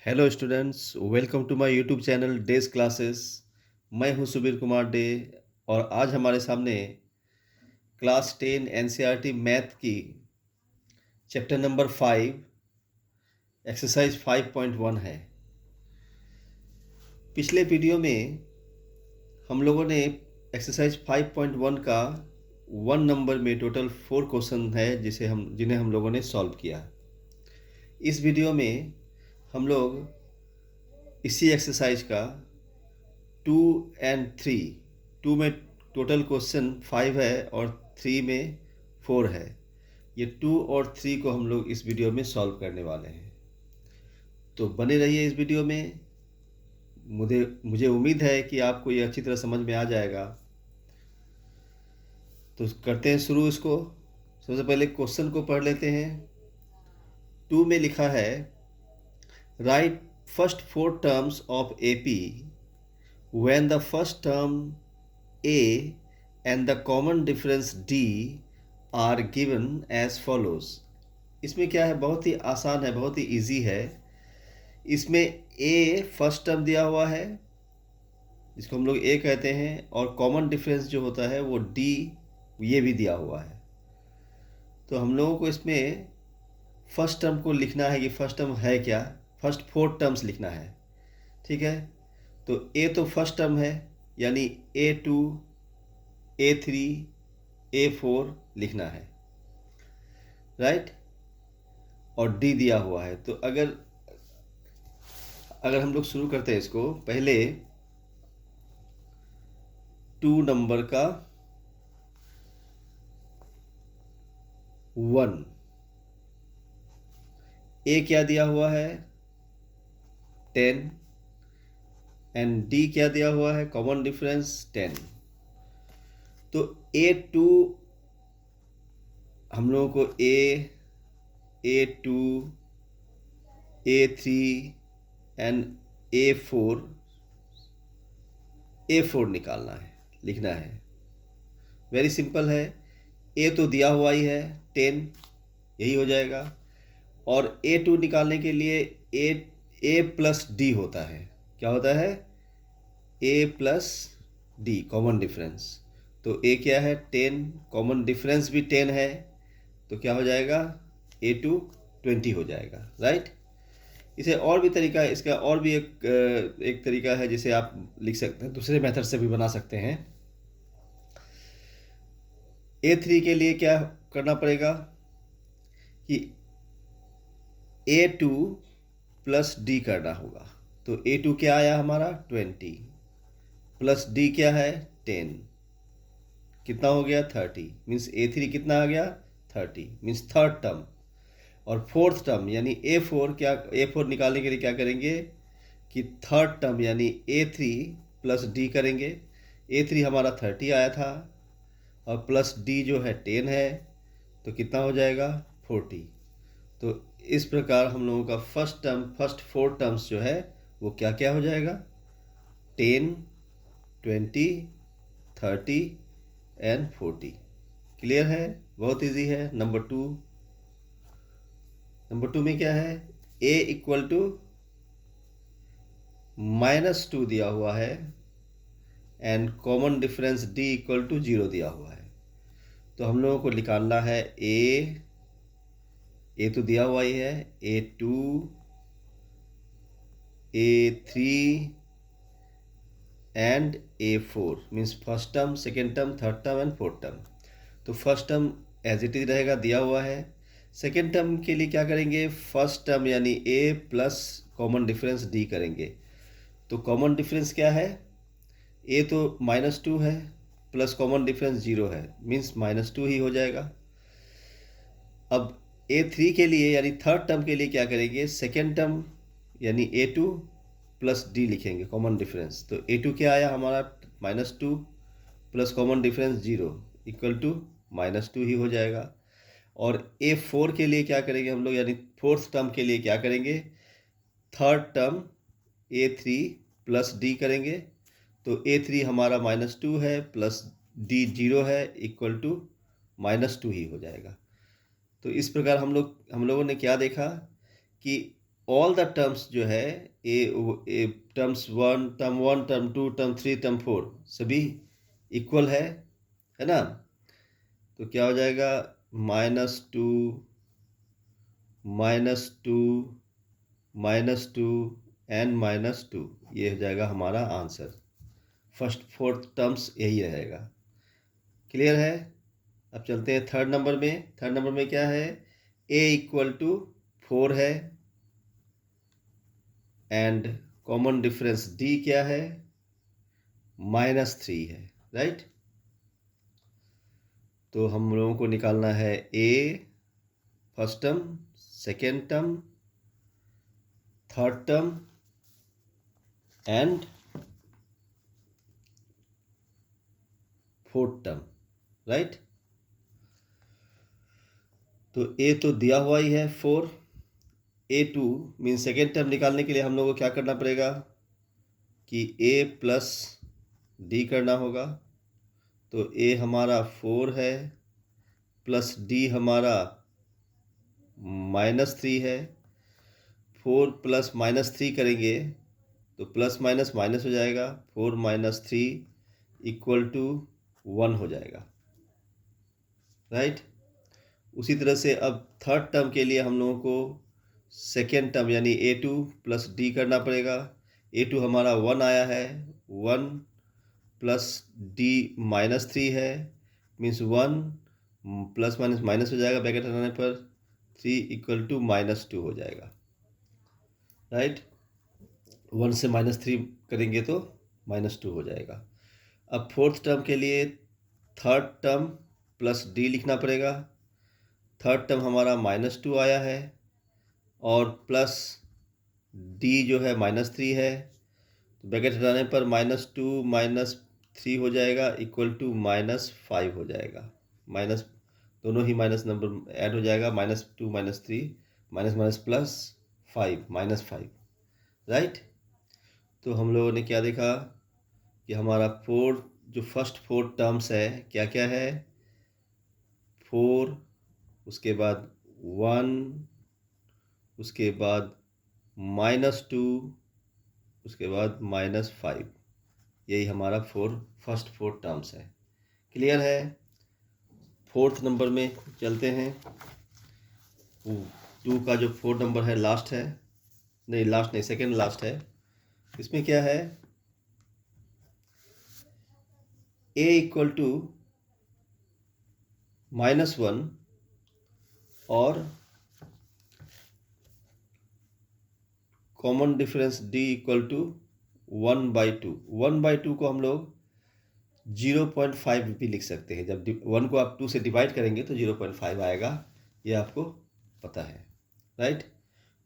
Hello students, welcome to my YouTube channel Dey's classes. मैं हूं सुबीर कुमार डे और आज हमारे सामने क्लास 10 एनसीईआरटी मैथ की चैप्टर नंबर 5 एक्सरसाइज 5.1 है। पिछले वीडियो में हम लोगों ने एक्सरसाइज 5.1 का 1 नंबर में टोटल 4 क्वेश्चन है जिन्हें हम लोगों ने सॉल्व किया। इस वीडियो में हम लोग इसी एक्सरसाइज का 2 एंड 3, 2 में टोटल क्वेश्चन 5 है और 3 में 4 है। ये 2 और 3 को हम लोग इस वीडियो में सॉल्व करने वाले हैं, तो बने रहिए इस वीडियो में। मुझे उम्मीद है कि आपको ये अच्छी तरह समझ में आ जाएगा। तो करते हैं शुरू इसको। सबसे पहले क्वेश्चन को पढ़ लेते हैं। 2 में लिखा है, right first 4 terms of AP when the first term A and the common difference D are given as follows। इसमें क्या है, बहुत ही आसान है, बहुत ही इजी है। इसमें A फर्स्ट टर्म दिया हुआ है जिसको हम लोग A कहते हैं, और कॉमन डिफरेंस जो होता है वो D ये भी दिया हुआ है। तो हम लोगों को इसमें फर्स्ट टर्म को लिखना है कि फर्स्ट टर्म है क्या, फर्स्ट 4 टर्म्स लिखना है। ठीक है, तो A तो फर्स्ट टर्म है यानी A2 A3 A4 लिखना है, राइट। और D दिया हुआ है। तो अगर हम लोग शुरू करते हैं इसको, पहले 2 नंबर का 1, A क्या दिया हुआ है 10 एंड D क्या दिया हुआ है, कॉमन डिफरेंस 10। तो A2 हम लोगों को A2 A3 एंड A4 निकालना है, लिखना है। वेरी सिंपल है। A तो दिया हुआ ही है 10, यही हो जाएगा। और A2 निकालने के लिए A प्लस D होता है। क्या होता है, A plus D common difference. तो A क्या है 10, कॉमन डिफरेंस भी 10 है, तो क्या हो जाएगा A2 20 हो जाएगा, राइट। इसे और भी तरीका है, इसका और भी एक तरीका है जिसे आप लिख सकते हैं, दूसरे मेथड से भी बना सकते हैं। A3 के लिए क्या करना पड़ेगा कि A2 प्लस D करना होगा। तो A2 क्या आया हमारा 20 प्लस D क्या है 10, कितना हो गया 30, मीन्स A3 कितना आ गया 30, मीन्स थर्ड टर्म। और फोर्थ टर्म यानी A4 निकालने के लिए क्या करेंगे कि थर्ड टर्म यानी A3 प्लस D करेंगे। A3 हमारा 30 आया था और प्लस D जो है 10 है, तो कितना हो जाएगा 40। तो इस प्रकार हम लोगों का फर्स्ट 4 टर्म्स जो है वो क्या क्या हो जाएगा 10 20 30 एंड 40। क्लियर है, बहुत इजी है। नंबर टू में क्या है, A इक्वल टू -2 दिया हुआ है and common difference D equal to 0 दिया हुआ है। तो हम लोगों को निकालना है A तो दिया हुआ ही है, A2 A3 and A4 means first term, second term, third term and fourth term. तो first term as it is रहेगा, दिया हुआ है। सेकेंड टर्म के लिए क्या करेंगे, फर्स्ट टर्म यानी A plus common difference D करेंगे। तो कॉमन डिफरेंस क्या है, A तो -2 है प्लस कॉमन डिफरेंस 0 है, मीन्स -2 ही हो जाएगा। अब A3 के लिए यानी थर्ड टर्म के लिए क्या करेंगे, सेकेंड टर्म यानी A2 प्लस D लिखेंगे कॉमन डिफरेंस। तो A2 क्या आया हमारा -2 plus common difference 0 equal to -2 ही हो जाएगा। और A4 के लिए क्या करेंगे हम लोग, यानी फोर्थ टर्म के लिए क्या करेंगे, third term A3 plus D करेंगे। तो A3 हमारा -2 है प्लस D 0 है इक्वल टू -2 ही हो जाएगा। तो इस प्रकार हम लोगों ने क्या देखा कि ऑल द टर्म्स जो है A terms one term two term three term four सभी इक्वल है ना। तो क्या हो जाएगा, -2 -2 -2 एंड -2, ये हो जाएगा हमारा आंसर। फर्स्ट फोर्थ टर्म्स यही रहेगा। क्लियर है। अब चलते हैं थर्ड नंबर में। थर्ड नंबर में क्या है, a = 4 है एंड कॉमन डिफरेंस d क्या है, -3 है, राइट। तो हम लोगों को निकालना है a first term, second term, third term and fourth term, right. तो a तो दिया हुआ ही है 4। a2 मीन सेकेंड टर्म निकालने के लिए हम लोगों को क्या करना पड़ेगा कि a प्लस d करना होगा। तो a हमारा 4 है प्लस d हमारा -3 है। 4 प्लस -3 करेंगे तो प्लस माइनस माइनस हो जाएगा, 4 - 3 = 1 हो जाएगा, राइट। उसी तरह से अब थर्ड टर्म के लिए हम लोगों को सेकेंड टर्म यानी a2 प्लस d करना पड़ेगा। a2 हमारा 1 आया है, 1 प्लस d -3 है, मीन्स 1 प्लस माइनस माइनस हो जाएगा, ब्रैकेट हटाने पर 3 = -2 हो जाएगा, राइट। 1 से -3 करेंगे तो -2 हो जाएगा। अब फोर्थ टर्म के लिए थर्ड टर्म प्लस d लिखना पड़ेगा। थर्ड टर्म हमारा -2 आया है और प्लस d जो है -3 है, तो ब्रैकेट हटाने पर -2 - 3 हो जाएगा =-5 हो जाएगा। माइनस दोनों ही माइनस नंबर ऐड हो जाएगा, -2 - 3 माइनस माइनस प्लस 5 -5, राइट। तो हम लोगों ने क्या देखा कि हमारा जो फर्स्ट 4 टर्म्स है क्या क्या है, 4, उसके बाद 1, उसके बाद -2, उसके बाद -5, यही हमारा फर्स्ट 4 टर्म्स है। क्लियर है। फोर्थ नंबर में चलते हैं। 2 का जो 4 नंबर है लास्ट है, नहीं लास्ट नहीं, सेकेंड लास्ट है। इसमें क्या है, a = -1 और कॉमन डिफरेंस d = 1/2। 1/2 को हम लोग 0.5 भी लिख सकते हैं। जब 1 को आप 2 से डिवाइड करेंगे तो 0.5 आएगा, ये आपको पता है, राइट।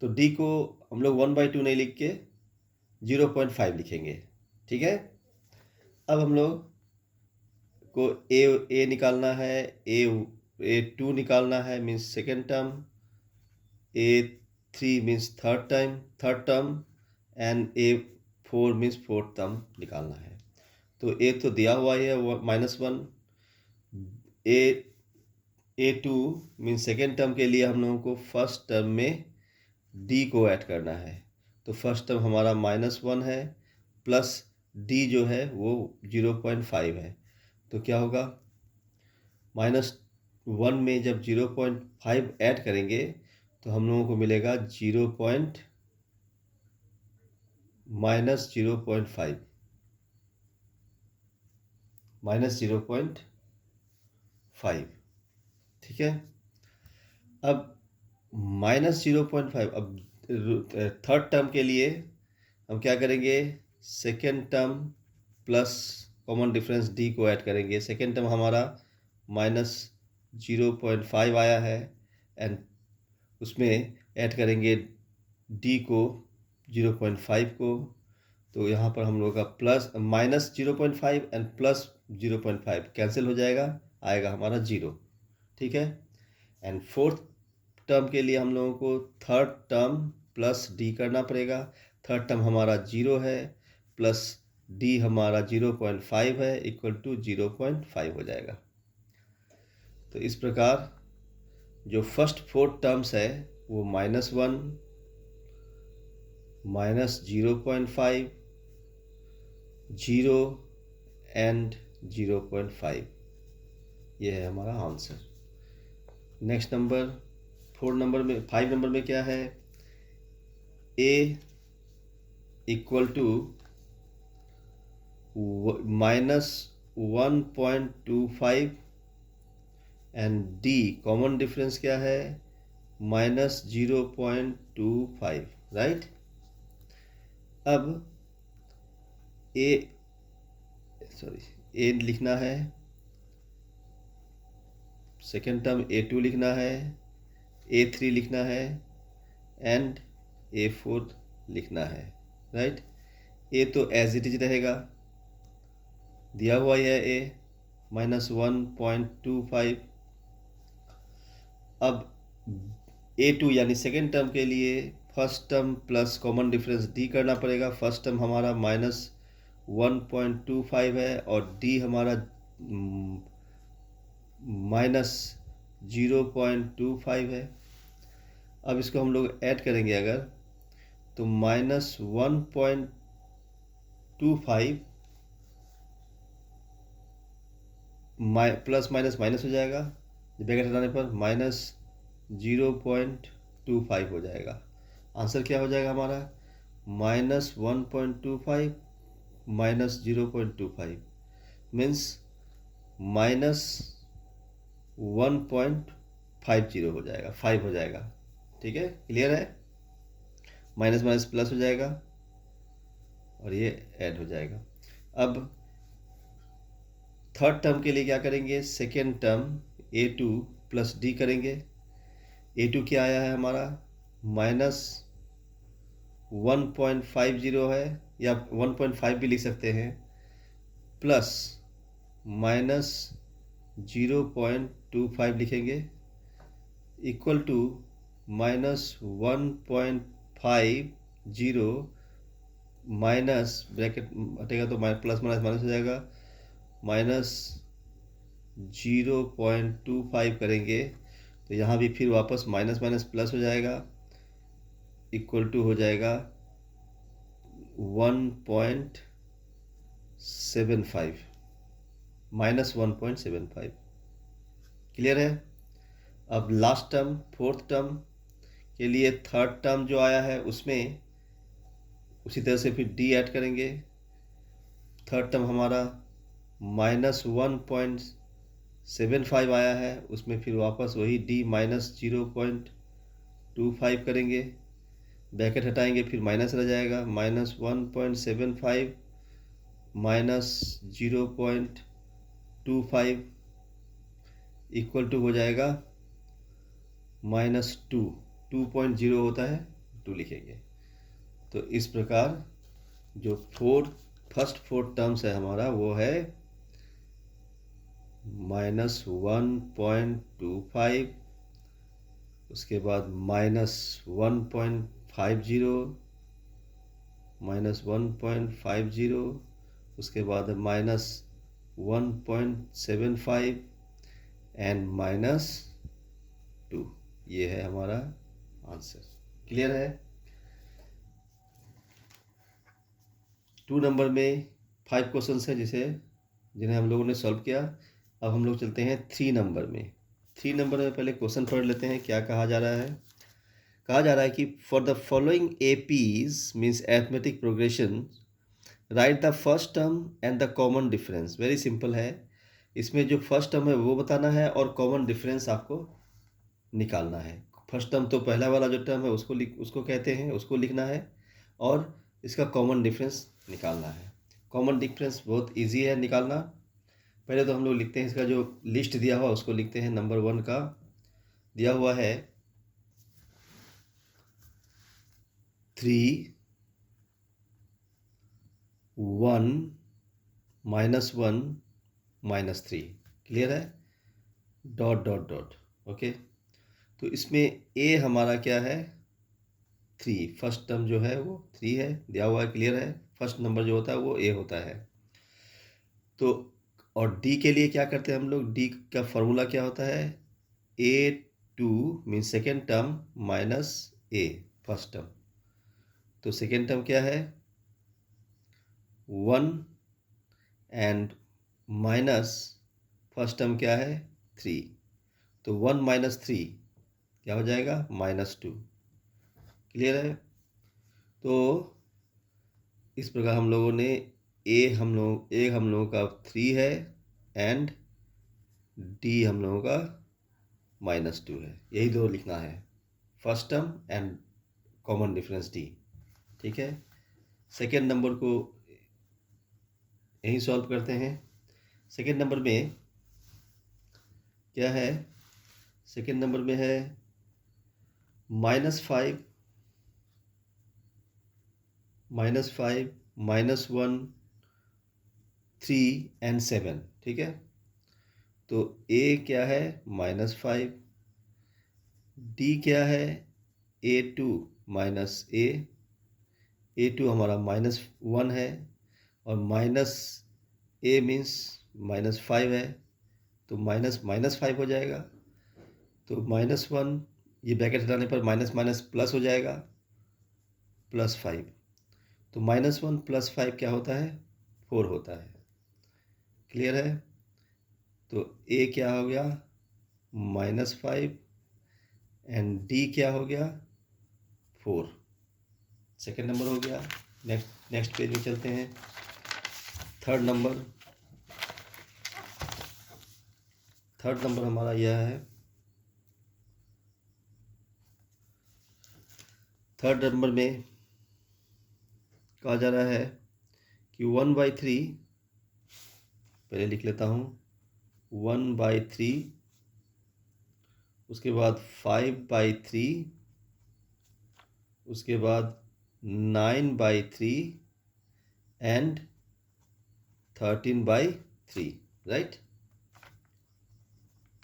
तो d को हम लोग 1/2 नहीं लिख के 0.5 लिखेंगे, ठीक है। अब हम लोग को a निकालना है, a2 निकालना है means second term, a3 means third term and a4 means fourth term निकालना है। तो a तो दिया हुआ ही है -1, a2 मीन्स सेकेंड टर्म के लिए हम लोगों को फर्स्ट टर्म में d को ऐड करना है। तो फर्स्ट टर्म हमारा -1 है प्लस d जो है वो 0.5 है। तो क्या होगा, -1 में जब 0.5 ऐड करेंगे तो हम लोगों को मिलेगा -0.5 -0.5, ठीक है। अब -0.5, अब थर्ड टर्म के लिए हम क्या करेंगे, second term plus common difference d को ऐड करेंगे। सेकेंड टर्म हमारा -0.5 आया है एंड उसमें ऐड करेंगे d को 0.5 को। तो यहाँ पर हम लोग का प्लस -0.5 एंड प्लस 0.5 कैंसिल हो जाएगा, आएगा हमारा 0, ठीक है। एंड फोर्थ टर्म के लिए हम लोगों को थर्ड टर्म प्लस d करना पड़ेगा। थर्ड टर्म हमारा 0 है प्लस d हमारा 0.5 है =0.5 हो जाएगा। तो इस प्रकार जो फर्स्ट 4 टर्म्स है वो -1, माइनस 0.5, 0 एंड 0.5, ये है हमारा आंसर। नेक्स्ट नंबर 5 नंबर में क्या है? a equal to -1.25 and d common difference क्या है? -0.25, राइट। अब a लिखना है, सेकेंड टर्म a2 लिखना है, a3 लिखना है एंड a4 लिखना है, राइट। a तो एज इट इज रहेगा, दिया हुआ है a -1.25। अब a2 यानी सेकेंड टर्म के लिए first term plus common difference d करना पड़ेगा। फर्स्ट टर्म हमारा -1.25 है और d हमारा -0.25 है। अब इसको हम लोग ऐड करेंगे अगर, तो -1.25 प्लस माइनस माइनस हो जाएगा, ब्रैकेट हटाने पर -0.25 हो जाएगा। आंसर क्या हो जाएगा हमारा? -1.25 -0.25 मीन्स -1.50 हो जाएगा, 5 हो जाएगा। ठीक है, क्लियर है? माइनस माइनस प्लस हो जाएगा और ये ऐड हो जाएगा। अब थर्ड टर्म के लिए क्या करेंगे? Second term a2 plus d करेंगे। a2 क्या आया है हमारा? -1.50 है, या 1.5 भी लिख सकते हैं, प्लस -0.25 लिखेंगे, इक्वल टू -1.50 माइनस, ब्रैकेट हटेगा तो प्लस माइनस माइनस हो जाएगा, -0.25 करेंगे तो यहाँ भी फिर वापस माइनस माइनस प्लस हो जाएगा, इक्वल टू हो जाएगा 1.75 -1.75। क्लियर है? अब लास्ट टर्म, फोर्थ टर्म के लिए थर्ड टर्म जो आया है उसमें उसी तरह से फिर d ऐड करेंगे। थर्ड टर्म हमारा -1.75 आया है, उसमें फिर वापस वही d -0.25 करेंगे, ब्रैकेट हटाएंगे फिर माइनस रह जाएगा, -1.75 -0.25 इक्वल टू हो जाएगा -2, 2.0 होता है, 2 लिखेंगे। तो इस प्रकार जो फर्स्ट फोर्थ टर्म्स है हमारा वो है -1.25, उसके बाद -1.50, उसके बाद -1.75 एंड -2। ये है हमारा आंसर। क्लियर है? 2 नंबर में 5 क्वेश्चंस हैं जिन्हें हम लोगों ने सॉल्व किया। अब हम लोग चलते हैं 3 नंबर में। 3 नंबर में पहले क्वेश्चन पढ़ लेते हैं, क्या कहा जा रहा है। कहा जा रहा है कि for the following APs means arithmetic progression right the first term and the common difference. Very simple है, इसमें जो फर्स्ट टर्म है वो बताना है और कॉमन डिफरेंस आपको निकालना है। फर्स्ट टर्म तो पहला वाला जो टर्म है उसको कहते हैं, उसको लिखना है और इसका कॉमन डिफरेंस निकालना है। कॉमन डिफरेंस बहुत इजी है निकालना। पहले तो हम लोग लिखते हैं, इसका जो लिस्ट दिया हुआ उसको लिखते हैं। नंबर 1 का दिया हुआ है 3 1 -1 -3। क्लियर है? Dot dot dot. ओके, तो इसमें ए हमारा क्या है? 3। फर्स्ट टर्म जो है वो 3 है, दिया हुआ है। क्लियर है? फर्स्ट नंबर जो होता है वो ए होता है। तो और डी के लिए क्या करते हैं हम लोग? डी का फॉर्मूला क्या होता है? A2 mean second term minus A first term. तो सेकेंड टर्म क्या है, 1 एंड माइनस फर्स्ट टर्म क्या है, 3। तो 1 माइनस 3 क्या हो जाएगा, -2। क्लियर है। तो इस प्रकार हम लोगों ने ए हम लोगों का 3 है एंड डी हम लोगों का -2 है। यही दो लिखना है, first term and common difference D. ठीक है, सेकेंड नंबर को यही सॉल्व करते हैं। सेकेंड नंबर में क्या है, सेकेंड नंबर में है -5 -1 3 एंड 7। ठीक है, तो ए क्या है, -5, डी क्या है, A2 माइनस A2 हमारा -1 है, और माइनस ए मीन्स -5 है, तो -5 हो जाएगा। तो -1, ये ब्रैकेट हटाने पर माइनस माइनस प्लस हो जाएगा, +5। तो -1 + 5 क्या होता है, 4 होता है। क्लियर है। तो ए क्या हो गया, -5 एंड डी क्या हो गया, 4। सेकेंड नंबर हो गया। नेक्स्ट पेज में चलते हैं। थर्ड नंबर हमारा यह है। थर्ड नंबर में कहा जा रहा है कि 1/3, पहले लिख लेता हूँ, 1/3, उसके बाद 5/3, उसके बाद 9/3 and 13/3, right,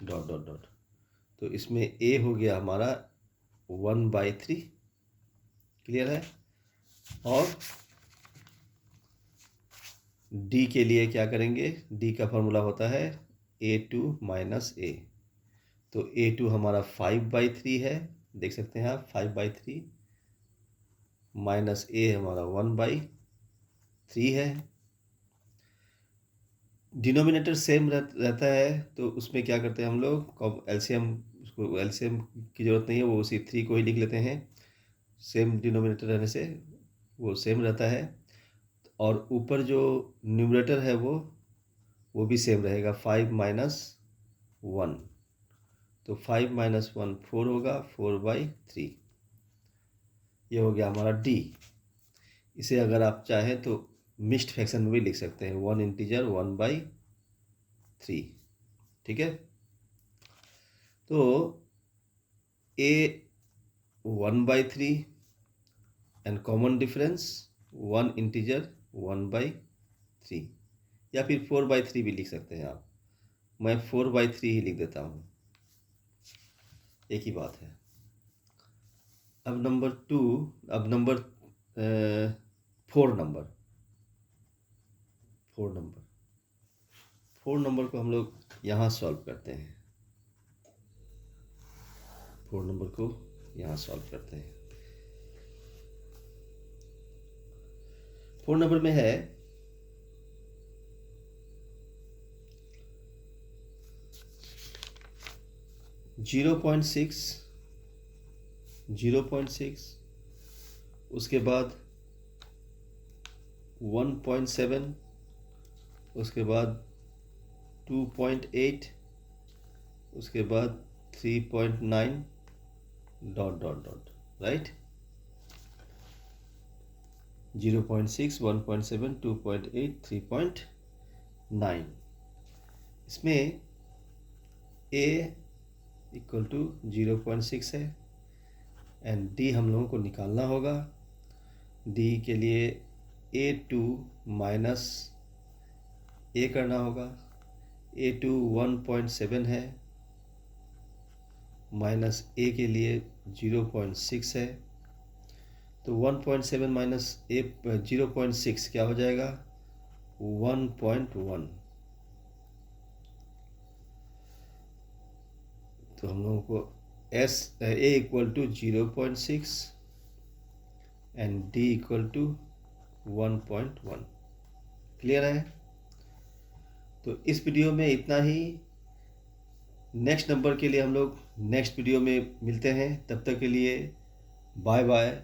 dot dot dot. तो इसमें ए हो गया हमारा 1/3। क्लियर है। और डी के लिए क्या करेंगे, डी का फॉर्मूला होता है A2 माइनस ए। तो A2 हमारा 5/3 है, देख सकते हैं आप, 5/3 माइनस ए हमारा 1/3 है। डिनोमिनेटर सेम रहता है, तो उसमें क्या करते हैं हम लोग, एलसीएम, उसको एलसीएम की ज़रूरत नहीं है, वो उसी 3 को ही लिख लेते हैं। सेम डिनोमिनेटर रहने से वो सेम रहता है। और ऊपर जो न्यूमरेटर है वो भी सेम रहेगा, 5 - 1। तो 5 - 1 4 होगा, 4/3। ये हो गया हमारा डी। इसे अगर आप चाहें तो मिक्स्ड फ्रैक्शन में भी लिख सकते हैं, 1 इंटीजर 1/3। ठीक है। तो ए 1/3 एंड कॉमन डिफरेंस 1 इंटीजर 1/3, या फिर 4/3 भी लिख सकते हैं आप। मैं 4/3 ही लिख देता हूँ, एक ही बात है। अब नंबर 2, अब नंबर 4 नंबर 4 नंबर को हम लोग यहाँ सॉल्व करते हैं। 4 नंबर को यहाँ सॉल्व करते हैं। 4 नंबर में है 0.6, 0.6, उसके बाद 1.7, उसके बाद 2.8, उसके बाद 3.9, डॉट डॉट डॉट, राइट। 0.6, 1.7, 2.8, 3.9। इसमें a इक्वल टू 0.6 है एंड d हम लोगों को निकालना होगा। d के लिए A2 माइनस a करना होगा। A2 1.7 है, माइनस a के लिए 0.6 है। तो 1.7 माइनस a 0.6 क्या हो जाएगा, 1.1। तो हम लोगों को a equal to 0.6 and D equal to 1.1। Clear है? तो इस वीडियो में इतना ही। नेक्स्ट नंबर के लिए हम लोग नेक्स्ट वीडियो में मिलते हैं। तब तक के लिए बाय बाय।